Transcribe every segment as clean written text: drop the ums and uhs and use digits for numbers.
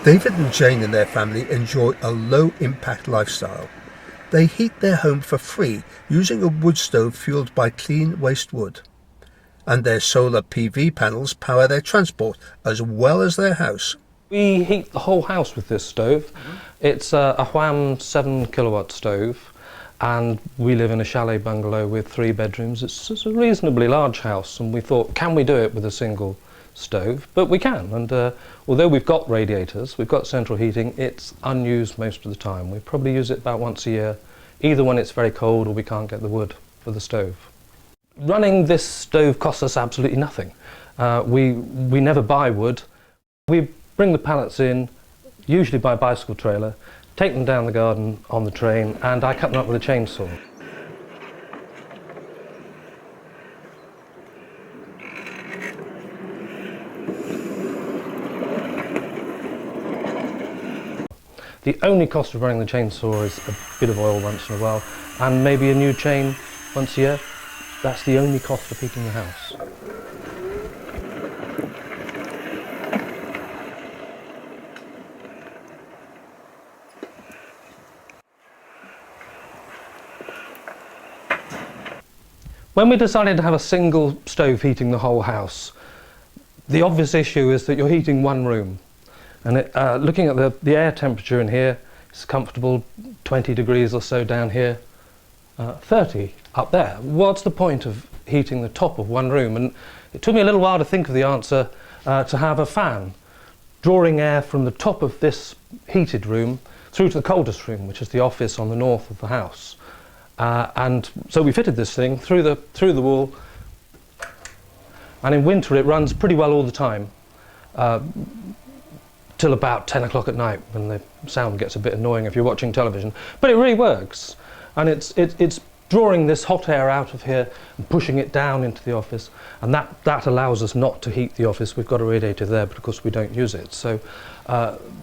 David and Jane and their family enjoy a low-impact lifestyle. They heat their home for free using a wood stove fueled by clean waste wood. And their solar PV panels power their transport as well as their house. We heat the whole house with this stove. It's a Wham 7 kilowatt stove, and we live in a chalet bungalow with 3 bedrooms. It's a reasonably large house, and we thought, can we do it with a single stove? But we can, and although we've got radiators, we've got central heating, it's unused most of the time. We probably use it about once a year, either when it's very cold or we can't get the wood for the stove. Running this stove costs us absolutely nothing. We never buy wood. We bring the pallets in, usually by bicycle trailer, take them down the garden on the train, and I cut them up with a chainsaw. The only cost of running the chainsaw is a bit of oil once in a while, and maybe a new chain once a year. That's the only cost of heating the house. When we decided to have a single stove heating the whole house, the obvious issue is that you're heating one room. And looking at the air temperature in here, it's comfortable, 20 degrees or so down here, 30 up there. What's the point of heating the top of one room? And it took me a little while to think of the answer, to have a fan drawing air from the top of this heated room through to the coldest room, which is the office on the north of the house. And so we fitted this thing through the wall, and in winter it runs pretty well all the time, till about 10 o'clock at night, when the sound gets a bit annoying if you're watching television. But it really works, and it's drawing this hot air out of here and pushing it down into the office, and that allows us not to heat the office. We've got a radiator there, but of course we don't use it, so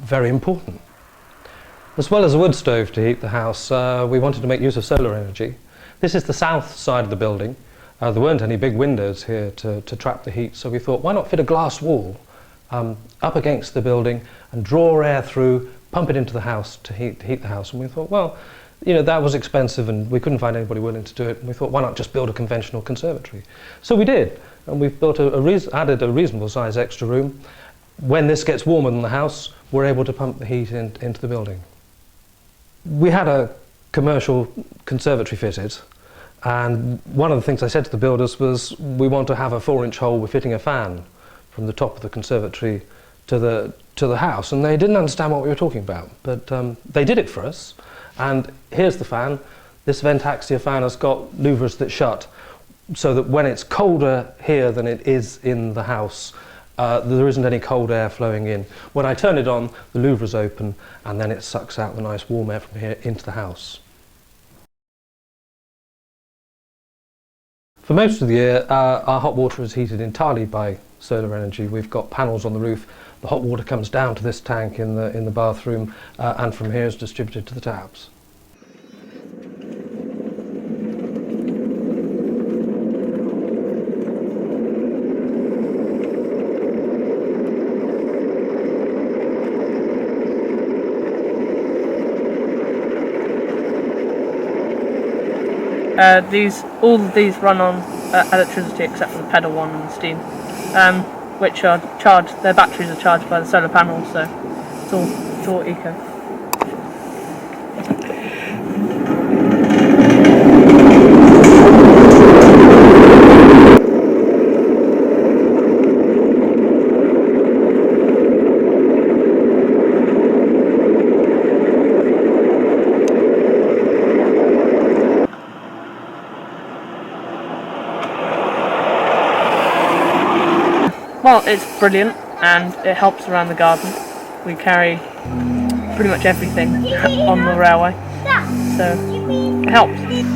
very important. As well as a wood stove to heat the house, we wanted to make use of solar energy. This is the south side of the building. There weren't any big windows here to trap the heat, so we thought, why not fit a glass wall up against the building and draw air through, pump it into the house to heat the house. And we thought, well, you know, that was expensive and we couldn't find anybody willing to do it. And we thought, why not just build a conventional conservatory? So we did, and we've built added a reasonable size extra room. When this gets warmer than the house, we're able to pump the heat into the building. We had a commercial conservatory fitted, and one of the things I said to the builders was, we want to have a 4-inch hole. We're fitting a fan from the top of the conservatory to the house, and they didn't understand what we were talking about, but they did it for us. And here's the fan. This Ventaxia fan has got louvers that shut, so that when it's colder here than it is in the house, there isn't any cold air flowing in. When I turn it on, the louvers open, and then it sucks out the nice warm air from here into the house. For most of the year, our hot water is heated entirely by solar energy. We've got panels on the roof. The hot water comes down to this tank in the bathroom, and from here is distributed to the taps. All of these run on electricity except for the pedal one and the steam, which are charged. Their batteries are charged by the solar panels, so it's all eco. Well, it's brilliant and it helps around the garden. We carry pretty much everything on the railway, so it helps.